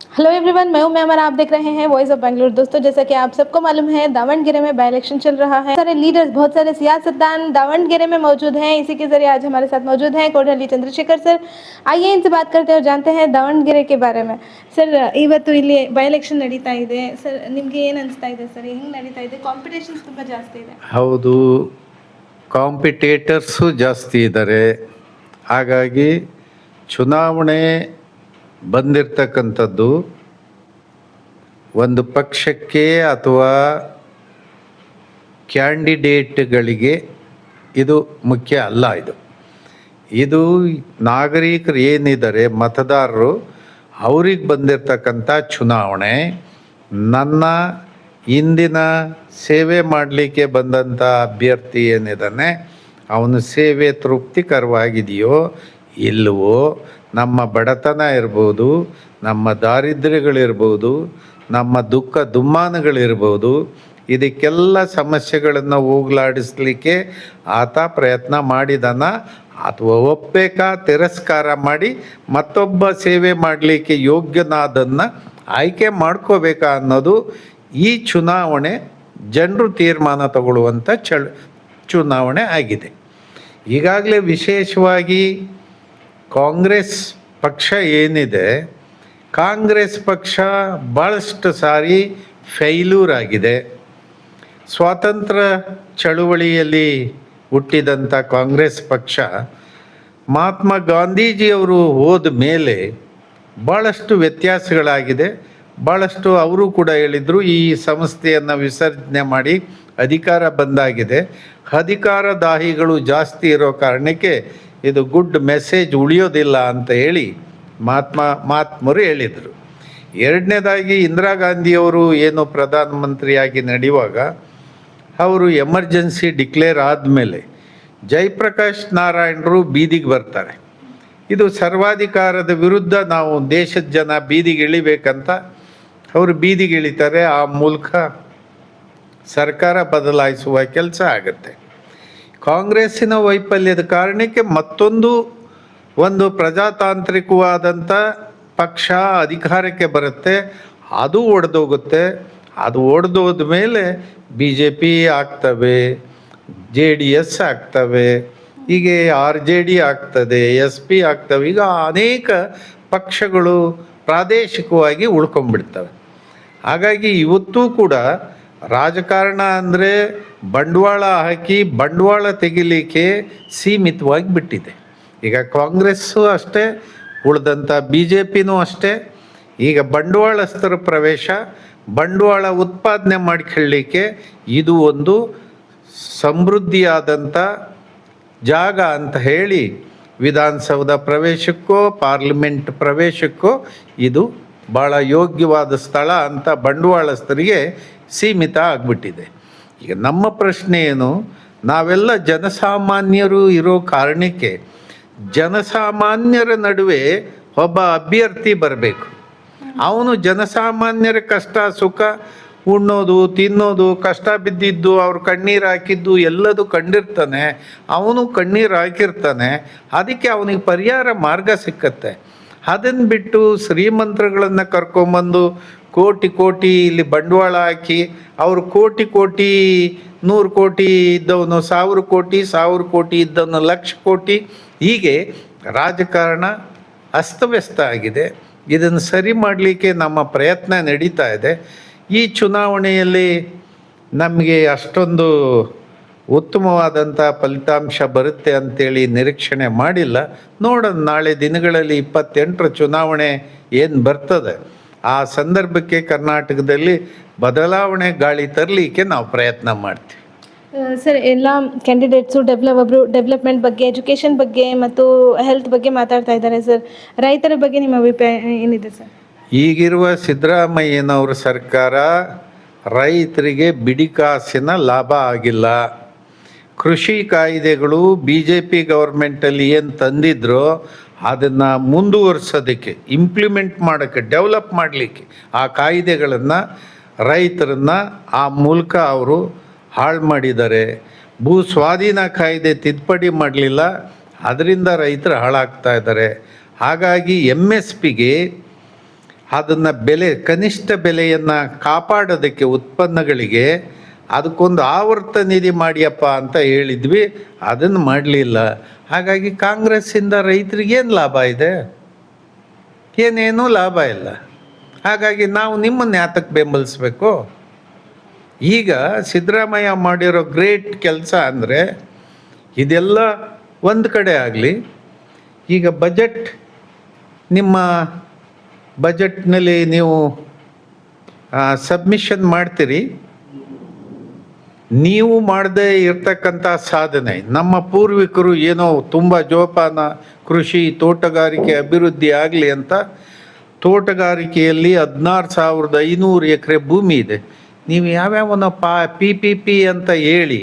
Hello everyone, मैं हूं ma'am और आप देख रहे हैं वॉइस ऑफ बेंगलुरु। दोस्तों, जैसा कि आप सबको मालूम है, दावणगेरे में बाई इलेक्शन चल रहा है। सारे लीडर्स, बहुत सारे सियासतदान दावणगेरे में मौजूद हैं। इसी के जरिए आज हमारे साथ मौजूद हैं कोडहल्ली चंद्रशेखर सर। आइए इनसे बात करते हैं और जानते हैं दावणगेरे के बारे में। ಸರ್, ಇವತ್ತು ಇಲ್ಲಿ ಬೈ ಎಲೆಕ್ಷನ್ ನಡೀತಾ ಇದೆ ಸರ್, ನಿಮಗೆ ಏನು ಅನಿಸ್ತಾ ಇದೆ ಸರ್? ಹೆಂಗೆ ನಡೀತಾ ಇದೆ? ಕಾಂಪಿಟೇಷನ್ಸ್ ತುಂಬ ಜಾಸ್ತಿ ಇದೆ. ಹೌದು, ಕಾಂಪಿಟೇಟರ್ಸು ಜಾಸ್ತಿ ಇದ್ದಾರೆ. ಹಾಗಾಗಿ ಚುನಾವಣೆ ಬಂದಿರತಕ್ಕಂಥದ್ದು ಒಂದು ಪಕ್ಷಕ್ಕೆ ಅಥವಾ ಕ್ಯಾಂಡಿಡೇಟ್ಗಳಿಗೆ ಇದು ಮುಖ್ಯ ಅಲ್ಲ. ಇದು ನಾಗರಿಕರು ಏನಿದ್ದಾರೆ, ಮತದಾರರು, ಅವ್ರಿಗೆ ಬಂದಿರತಕ್ಕಂಥ ಚುನಾವಣೆ. ನನ್ನ ಇಂದಿನ ಸೇವೆ ಮಾಡಲಿಕ್ಕೆ ಬಂದಂಥ ಅಭ್ಯರ್ಥಿ ಏನಿದ್ದಾನೆ, ಅವನ ಸೇವೆ ತೃಪ್ತಿಕರವಾಗಿದೆಯೋ ಇಲ್ಲವೋ, ನಮ್ಮ ಬಡತನ ಇರ್ಬೋದು, ನಮ್ಮ ದಾರಿದ್ರ್ಯಗಳಿರ್ಬೋದು, ನಮ್ಮ ದುಃಖ ದುಮ್ಮಾನಗಳಿರ್ಬೋದು, ಇದಕ್ಕೆಲ್ಲ ಸಮಸ್ಯೆಗಳನ್ನು ಹೋಗಲಾಡಿಸ್ಲಿಕ್ಕೆ ಆತ ಪ್ರಯತ್ನ ಮಾಡಿದಾನ ಅಥವಾ ಒಪ್ಪಬೇಕಾ ತಿರಸ್ಕಾರ ಮಾಡಿ ಮತ್ತೊಬ್ಬ ಸೇವೆ ಮಾಡಲಿಕ್ಕೆ ಯೋಗ್ಯನಾದನ್ನು ಆಯ್ಕೆ ಮಾಡ್ಕೋಬೇಕಾ ಅನ್ನೋದು ಈ ಚುನಾವಣೆ ಜನರು ತೀರ್ಮಾನ ತಗೊಳ್ಳುವಂಥ ಚುನಾವಣೆ ಆಗಿದೆ. ಈಗಾಗಲೇ ವಿಶೇಷವಾಗಿ ಕಾಂಗ್ರೆಸ್ ಪಕ್ಷ ಏನಿದೆ, ಕಾಂಗ್ರೆಸ್ ಪಕ್ಷ ಭಾಳಷ್ಟು ಸಾರಿ ಫೇಲ್ಯೂರ್ ಆಗಿದೆ. ಸ್ವಾತಂತ್ರ್ಯ ಚಳುವಳಿಯಲ್ಲಿ ಹುಟ್ಟಿದಂಥ ಕಾಂಗ್ರೆಸ್ ಪಕ್ಷ ಮಹಾತ್ಮ ಗಾಂಧೀಜಿಯವರು ಹೋದ ಮೇಲೆ ಭಾಳಷ್ಟು ವ್ಯತ್ಯಾಸಗಳಾಗಿದೆ. ಭಾಳಷ್ಟು ಅವರು ಕೂಡ ಹೇಳಿದರು, ಈ ಸಂಸ್ಥೆಯನ್ನು ವಿಸರ್ಜನೆ ಮಾಡಿ ಅಧಿಕಾರ ಬಂದಾಗಿದೆ. ಅಧಿಕಾರದಾಹಿಗಳು ಜಾಸ್ತಿ ಇರೋ ಕಾರಣಕ್ಕೆ ಇದು ಗುಡ್ ಮೆಸೇಜ್ ಉಳಿಯೋದಿಲ್ಲ ಅಂತ ಹೇಳಿ ಮಹಾತ್ಮರು ಹೇಳಿದರು. ಎರಡನೇದಾಗಿ ಇಂದಿರಾ ಗಾಂಧಿಯವರು ಏನು ಪ್ರಧಾನಮಂತ್ರಿಯಾಗಿ ನಡೆಯುವಾಗ ಅವರು ಎಮರ್ಜೆನ್ಸಿ ಡಿಕ್ಲೇರ್ ಆದಮೇಲೆ ಜಯಪ್ರಕಾಶ್ ನಾರಾಯಣರು ಬೀದಿಗೆ ಬರ್ತಾರೆ. ಇದು ಸರ್ವಾಧಿಕಾರದ ವಿರುದ್ಧ ನಾವು ದೇಶದ ಜನ ಬೀದಿಗೆ ಇಳಿಬೇಕಂತ ಅವರು ಬೀದಿಗೆ ಇಳಿತಾರೆ. ಆ ಮೂಲಕ ಸರ್ಕಾರ ಬದಲಾಯಿಸುವ ಕೆಲಸ ಆಗುತ್ತೆ. ಕಾಂಗ್ರೆಸ್ಸಿನ ವೈಫಲ್ಯದ ಕಾರಣಕ್ಕೆ ಒಂದು ಪ್ರಜಾತಾಂತ್ರಿಕವಾದಂಥ ಪಕ್ಷ ಅಧಿಕಾರಕ್ಕೆ ಬರುತ್ತೆ, ಅದು ಒಡೆದೋಗುತ್ತೆ. ಅದು ಒಡೆದೋದ ಮೇಲೆ BJP ಆಗ್ತವೆ, JDS ಆಗ್ತವೆ, ಹೀಗೆ RJD ಆಗ್ತದೆ, SP ಆಗ್ತವೆ. ಈಗ ಅನೇಕ ಪಕ್ಷಗಳು ಪ್ರಾದೇಶಿಕವಾಗಿ ಉಳ್ಕೊಂಡ್ಬಿಡ್ತವೆ. ಹಾಗಾಗಿ ಇವತ್ತೂ ಕೂಡ ರಾಜಕಾರಣ ಅಂದರೆ ಬಂಡವಾಳ ಹಾಕಿ ಬಂಡವಾಳ ತೆಗಿಲಿಕ್ಕೆ ಸೀಮಿತವಾಗಿ ಬಿಟ್ಟಿದೆ. ಈಗ ಕಾಂಗ್ರೆಸ್ಸು ಅಷ್ಟೇ, ಉಳಿದಂಥ BJPನೂ ಅಷ್ಟೇ. ಈಗ ಬಂಡವಾಳಸ್ಥರ ಪ್ರವೇಶ, ಬಂಡವಾಳ ಉತ್ಪಾದನೆ ಮಾಡಿಕೊಳ್ಳಲಿಕ್ಕೆ ಇದು ಒಂದು ಸಮೃದ್ಧಿಯಾದಂಥ ಜಾಗ ಅಂತ ಹೇಳಿ ವಿಧಾನಸೌಧ ಪ್ರವೇಶಕ್ಕೋ ಪಾರ್ಲಿಮೆಂಟ್ ಪ್ರವೇಶಕ್ಕೋ ಇದು ಭಾಳ ಯೋಗ್ಯವಾದ ಸ್ಥಳ ಅಂತ ಬಂಡವಾಳಸ್ಥರಿಗೆ ಸೀಮಿತ ಆಗಿಬಿಟ್ಟಿದೆ. ಈಗ ನಮ್ಮ ಪ್ರಶ್ನೆ ಏನು, ನಾವೆಲ್ಲ ಜನಸಾಮಾನ್ಯರು ಇರೋ ಕಾರಣಕ್ಕೆ ಜನಸಾಮಾನ್ಯರ ನಡುವೆ ಒಬ್ಬ ಅಭ್ಯರ್ಥಿ ಬರಬೇಕು. ಅವನು ಜನಸಾಮಾನ್ಯರ ಕಷ್ಟ ಸುಖ, ಉಣ್ಣೋದು ತಿನ್ನೋದು, ಕಷ್ಟ ಬಿದ್ದಿದ್ದು, ಅವ್ರು ಕಣ್ಣೀರು ಹಾಕಿದ್ದು ಎಲ್ಲದೂ ಕಂಡಿರ್ತಾನೆ, ಅವನು ಕಣ್ಣೀರು ಹಾಕಿರ್ತಾನೆ. ಅದಕ್ಕೆ ಅವನಿಗೆ ಪರಿಹಾರ ಮಾರ್ಗ ಸಿಕ್ಕತ್ತೆ. ಅದನ್ನು ಬಿಟ್ಟು ಶ್ರೀಮಂತರುಗಳನ್ನು ಕರ್ಕೊಂಬಂದು ಕೋಟಿ ಇಲ್ಲಿ ಬಂಡವಾಳ ಹಾಕಿ, ಅವರು ಕೋಟಿ 100 ಕೋಟಿ ಇದ್ದವನು 1000 ಕೋಟಿ, 1000 ಕೋಟಿ ಇದ್ದವನು 1,00,000 ಕೋಟಿ, ಹೀಗೆ ರಾಜಕಾರಣ ಅಸ್ತವ್ಯಸ್ತ ಆಗಿದೆ. ಇದನ್ನು ಸರಿ ಮಾಡಲಿಕ್ಕೆ ನಮ್ಮ ಪ್ರಯತ್ನ ನಡೀತಾ ಇದೆ. ಈ ಚುನಾವಣೆಯಲ್ಲಿ ನಮಗೆ ಅಷ್ಟೊಂದು ಉತ್ತಮವಾದಂಥ ಫಲಿತಾಂಶ ಬರುತ್ತೆ ಅಂತೇಳಿ ನಿರೀಕ್ಷಣೆ ಮಾಡಿಲ್ಲ. ನೋಡೋಣ, ನಾಳೆ ದಿನಗಳಲ್ಲಿ 28ರ ಚುನಾವಣೆ ಏನು ಬರ್ತದೆ, ಆ ಸಂದರ್ಭಕ್ಕೆ ಕರ್ನಾಟಕದಲ್ಲಿ ಬದಲಾವಣೆ ಗಾಳಿ ತರಲಿಕ್ಕೆ ನಾವು ಪ್ರಯತ್ನ ಮಾಡ್ತೀವಿ. ಸರ್, ಎಲ್ಲ ಕ್ಯಾಂಡಿಡೇಟ್ಸು ಒಬ್ಬರು ಡೆವಲಪ್ಮೆಂಟ್ ಬಗ್ಗೆ, ಎಜುಕೇಷನ್ ಬಗ್ಗೆ ಮತ್ತು ಹೆಲ್ತ್ ಬಗ್ಗೆ ಮಾತಾಡ್ತಾ ಇದ್ದಾರೆ. ಸರ್, ರೈತರ ಬಗ್ಗೆ ನಿಮ್ಮ ಅಭಿಪ್ರಾಯ ಏನಿದೆ ಸರ್? ಈಗಿರುವ ಸಿದ್ದರಾಮಯ್ಯನವ್ರ ಸರ್ಕಾರ ರೈತರಿಗೆ ಬಿಡಿಕಾಸಿನ ಲಾಭ ಆಗಿಲ್ಲ. ಕೃಷಿ ಕಾಯ್ದೆಗಳು BJP ಗೌರ್ಮೆಂಟಲ್ಲಿ ಏನು ತಂದಿದ್ರೋ ಅದನ್ನು ಮುಂದುವರ್ಸೋದಕ್ಕೆ, ಇಂಪ್ಲಿಮೆಂಟ್ ಮಾಡೋಕ್ಕೆ, ಡೆವಲಪ್ ಮಾಡಲಿಕ್ಕೆ ಆ ಕಾಯ್ದೆಗಳನ್ನು ರೈತರನ್ನು ಆ ಮೂಲಕ ಅವರು ಹಾಳು ಮಾಡಿದ್ದಾರೆ. ಭೂ ಸ್ವಾಧೀನ ಕಾಯ್ದೆ ತಿದ್ದುಪಡಿ ಮಾಡಲಿಲ್ಲ, ಅದರಿಂದ ರೈತರು ಹಾಳಾಗ್ತಾ ಇದ್ದಾರೆ. ಹಾಗಾಗಿ MSPಗೆ ಅದನ್ನು ಕನಿಷ್ಠ ಬೆಲೆಯನ್ನು ಕಾಪಾಡೋದಕ್ಕೆ ಉತ್ಪನ್ನಗಳಿಗೆ ಅದಕ್ಕೊಂದು ಆವರ್ತ ನಿಧಿ ಮಾಡಿಯಪ್ಪ ಅಂತ ಹೇಳಿದ್ವಿ, ಅದನ್ನು ಮಾಡಲಿಲ್ಲ. ಹಾಗಾಗಿ ಕಾಂಗ್ರೆಸ್ಸಿಂದ ರೈತರಿಗೇನು ಲಾಭ ಇದೆ? ಏನೇನೂ ಲಾಭ ಇಲ್ಲ. ಹಾಗಾಗಿ ನಾವು ನಿಮ್ಮನ್ನು ಯಾತಕ್ಕೆ ಬೆಂಬಲಿಸ್ಬೇಕು? ಈಗ ಸಿದ್ದರಾಮಯ್ಯ ಮಾಡಿರೋ ಗ್ರೇಟ್ ಕೆಲಸ ಅಂದರೆ ಇದೆಲ್ಲ ಒಂದು ಕಡೆ ಆಗಲಿ. ಈಗ ನಿಮ್ಮ ಬಜೆಟ್ನಲ್ಲಿ ನೀವು ಸಬ್ಮಿಷನ್ ಮಾಡ್ತೀರಿ. ನೀವು ಮಾಡದೇ ಇರ್ತಕ್ಕಂಥ ಸಾಧನೆ, ನಮ್ಮ ಪೂರ್ವಿಕರು ಏನೋ ತುಂಬ ಜೋಪಾನ ಕೃಷಿ ತೋಟಗಾರಿಕೆ ಅಭಿವೃದ್ಧಿ ಆಗಲಿ ಅಂತ ತೋಟಗಾರಿಕೆಯಲ್ಲಿ 16,500 ಎಕರೆ ಭೂಮಿ ಇದೆ. ನೀವು ಯಾವ್ಯಾವನ PPP ಅಂತ ಹೇಳಿ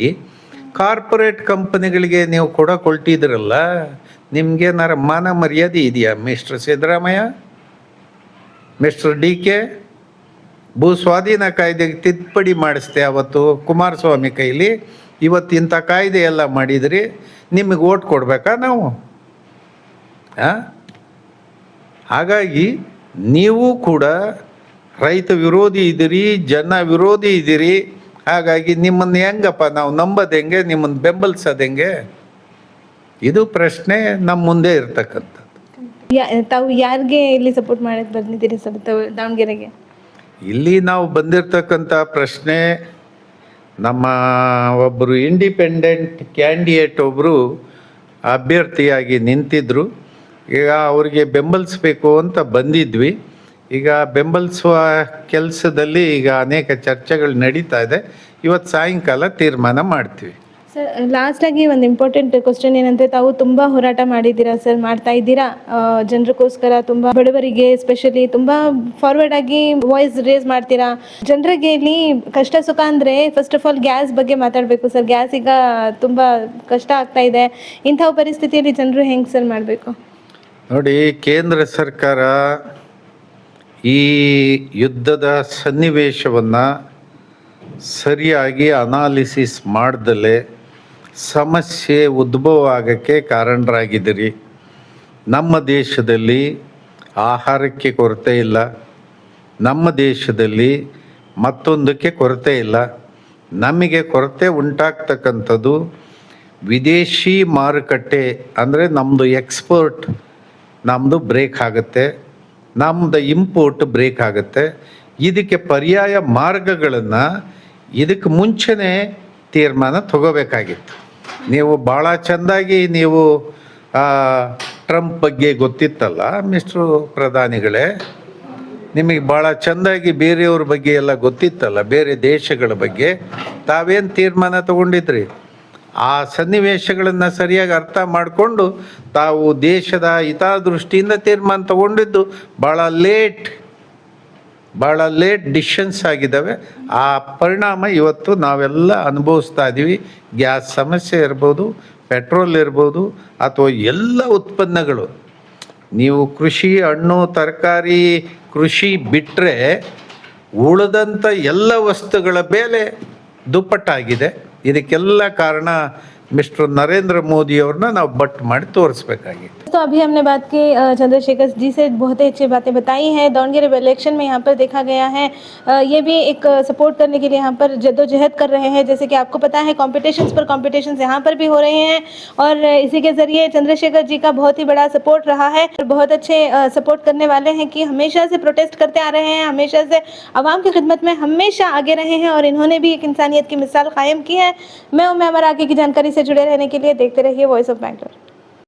ಕಾರ್ಪೊರೇಟ್ ಕಂಪನಿಗಳಿಗೆ ನೀವು ಕೊಟ್ಟಿದ್ರಲ್ಲ, ನಿಮಗೇನಾರ ಮಾನ ಮರ್ಯಾದೆ ಇದೆಯಾ ಮಿಸ್ಟರ್ ಸಿದ್ದರಾಮಯ್ಯ, ಮಿಸ್ಟರ್ DK? ಭೂ ಸ್ವಾಧೀನ ಕಾಯ್ದೆಗೆ ತಿದ್ದುಪಡಿ ಮಾಡಿಸ್ದೆ ಅವತ್ತು ಕುಮಾರಸ್ವಾಮಿ ಕೈಲಿ. ಇವತ್ತು ಇಂಥ ಕಾಯ್ದೆ ಎಲ್ಲ ಮಾಡಿದ್ರಿ, ನಿಮಗೆ ಓಟ್ ಕೊಡಬೇಕಾ ನಾವು? ಹಾಗಾಗಿ ನೀವು ಕೂಡ ರೈತ ವಿರೋಧಿ ಇದ್ದೀರಿ, ಜನ ವಿರೋಧಿ ಇದ್ದೀರಿ. ಹಾಗಾಗಿ ನಿಮ್ಮನ್ನು ಹೆಂಗಪ್ಪ ನಾವು ನಂಬೋದು ಹೆಂಗೆ, ನಿಮ್ಮನ್ನು ಬೆಂಬಲಿಸೋದು ಹೆಂಗೆ? ಇದು ಪ್ರಶ್ನೆ ನಮ್ಮ ಮುಂದೆ ಇರ್ತಕ್ಕಂಥದ್ದು. ತಾವು ಯಾರಿಗೆ ಇಲ್ಲಿ ಸಪೋರ್ಟ್ ಮಾಡಕ್ಕೆ ಬಂದಿದ್ದೀರಿ ಸರ್ ದಾವಣಗೆರೆಗೆ? ಇಲ್ಲಿ ನಾವು ಬಂದಿರತಕ್ಕಂಥ ಪ್ರಶ್ನೆ, ನಮ್ಮ ಒಬ್ಬರು ಇಂಡಿಪೆಂಡೆಂಟ್ ಕ್ಯಾಂಡಿಡೇಟ್ ಒಬ್ಬರು ಅಭ್ಯರ್ಥಿಯಾಗಿ ನಿಂತಿದ್ದರು. ಈಗ ಅವರಿಗೆ ಬೆಂಬಲಿಸಬೇಕು ಅಂತ ಬಂದಿದ್ವಿ. ಈಗ ಬೆಂಬಲಿಸುವ ಕೆಲಸದಲ್ಲಿ ಈಗ ಅನೇಕ ಚರ್ಚೆಗಳು ನಡೀತಾ ಇದೆ. ಇವತ್ತು ಸಾಯಂಕಾಲ ತೀರ್ಮಾನ ಮಾಡ್ತೀವಿ. ಸರ್, ಲಾಸ್ಟಾಗಿ ಒಂದು ಇಂಪಾರ್ಟೆಂಟ್ ಕ್ವಶನ್ ಏನಂದರೆ, ತಾವು ತುಂಬ ಹೋರಾಟ ಮಾಡಿದ್ದೀರಾ ಸರ್, ಮಾಡ್ತಾ ಇದ್ದೀರಾ ಜನರಿಗೋಸ್ಕರ, ತುಂಬ ಬಡವರಿಗೆ ಎಸ್ಪೆಷಲಿ ತುಂಬ ಫಾರ್ವರ್ಡ್ ಆಗಿ ವಾಯ್ಸ್ ರೇಸ್ ಮಾಡ್ತೀರಾ. ಜನರಿಗೆ ಇಲ್ಲಿ ಕಷ್ಟ ಸುಖ ಅಂದರೆ ಫಸ್ಟ್ ಆಫ್ ಆಲ್ ಗ್ಯಾಸ್ ಬಗ್ಗೆ ಮಾತಾಡಬೇಕು ಸರ್. ಗ್ಯಾಸ್ ಈಗ ತುಂಬ ಕಷ್ಟ ಆಗ್ತಾ ಇದೆ. ಇಂಥ ಪರಿಸ್ಥಿತಿಯಲ್ಲಿ ಜನರು ಹೆಂಗೆ ಸರ್ ಮಾಡಬೇಕು? ನೋಡಿ, ಕೇಂದ್ರ ಸರ್ಕಾರ ಈ ಯುದ್ಧದ ಸನ್ನಿವೇಶವನ್ನು ಸರಿಯಾಗಿ ಅನಾಲಿಸಿಸ್ ಮಾಡ್ದಲೇ ಸಮಸ್ಯೆ ಉದ್ಭವ ಆಗೋಕ್ಕೆ ಕಾರಣರಾಗಿದ್ದೀರಿ. ನಮ್ಮ ದೇಶದಲ್ಲಿ ಆಹಾರಕ್ಕೆ ಕೊರತೆ ಇಲ್ಲ, ನಮ್ಮ ದೇಶದಲ್ಲಿ ಮತ್ತೊಂದಕ್ಕೆ ಕೊರತೆ ಇಲ್ಲ. ನಮಗೆ ಕೊರತೆ ಉಂಟಾಗ್ತಕ್ಕಂಥದ್ದು ವಿದೇಶಿ ಮಾರುಕಟ್ಟೆ, ಅಂದರೆ ನಮ್ಮದು ಎಕ್ಸ್ಪೋರ್ಟ್ ನಮ್ಮದು ಬ್ರೇಕ್ ಆಗುತ್ತೆ, ನಮ್ಮದು ಇಂಪೋರ್ಟ್ ಬ್ರೇಕ್ ಆಗುತ್ತೆ. ಇದಕ್ಕೆ ಪರ್ಯಾಯ ಮಾರ್ಗಗಳನ್ನು ಇದಕ್ಕೆ ಮುಂಚೆನೇ ತೀರ್ಮಾನ ತಗೋಬೇಕಾಗಿತ್ತು. ನೀವು ಭಾಳ ಚೆಂದಾಗಿ ನೀವು ಟ್ರಂಪ್ ಬಗ್ಗೆ ಗೊತ್ತಿತ್ತಲ್ಲ ಮಿಸ್ಟ್ರು ಪ್ರಧಾನಿಗಳೇ, ನಿಮಗೆ ಭಾಳ ಚೆಂದಾಗಿ ಬೇರೆಯವ್ರ ಬಗ್ಗೆ ಎಲ್ಲ ಗೊತ್ತಿತ್ತಲ್ಲ, ಬೇರೆ ದೇಶಗಳ ಬಗ್ಗೆ. ತಾವೇನು ತೀರ್ಮಾನ ತಗೊಂಡಿದ್ರಿ? ಆ ಸನ್ನಿವೇಶಗಳನ್ನು ಸರಿಯಾಗಿ ಅರ್ಥ ಮಾಡಿಕೊಂಡು ತಾವು ದೇಶದ ಹಿತದೃಷ್ಟಿಯಿಂದ ತೀರ್ಮಾನ ತಗೊಂಡಿದ್ದು ಭಾಳ ಲೇಟ್ ಡಿಸಿಷನ್ಸ್ ಆಗಿದ್ದಾವೆ. ಆ ಪರಿಣಾಮ ಇವತ್ತು ನಾವೆಲ್ಲ ಅನುಭವಿಸ್ತಾ ಇದ್ದೀವಿ. ಗ್ಯಾಸ್ ಸಮಸ್ಯೆ ಇರ್ಬೋದು, ಪೆಟ್ರೋಲ್ ಇರ್ಬೋದು, ಅಥವಾ ಎಲ್ಲ ಉತ್ಪನ್ನಗಳು. ನೀವು ಕೃಷಿ, ಹಣ್ಣು ತರಕಾರಿ ಕೃಷಿ ಬಿಟ್ಟರೆ ಉಳಿದಂಥ ಎಲ್ಲ ವಸ್ತುಗಳ ಬೆಲೆ ದುಪ್ಪಟ್ಟಾಗಿದೆ. ಇದಕ್ಕೆಲ್ಲ ಕಾರಣ ಮಿಸ್ಟರ್ ನರೇಂದ್ರ मोदी ಅವ್ರನ್ನ ನಾವು ಬಟ್ ಮಾಡಿ ತೋರಿಸ್ಬೇಕಾಗಿತ್ತು. तो अभी हमने बात की चंद्रशेखर जी से, बहुत ही अच्छी बातें बताई हैं. दावणगेरे इलेक्शन में यहाँ पर देखा गया है ये भी एक सपोर्ट करने के लिए यहाँ पर जद्दोजहद कर रहे हैं. जैसे कि आपको पता है कॉम्पिटिशन्स यहाँ पर भी हो रहे हैं और इसी के ज़रिए चंद्रशेखर जी का बहुत ही बड़ा सपोर्ट रहा है. बहुत अच्छे सपोर्ट करने वाले हैं कि हमेशा से प्रोटेस्ट करते आ रहे हैं, हमेशा से आवाम की खिदमत में हमेशा आगे रहे हैं और इन्होंने भी एक इंसानियत की मिसाल कायम की है. मैं अमर आगे की जानकारी से जुड़े रहने के लिए देखते रहिए वॉइस ऑफ बैंगलोर.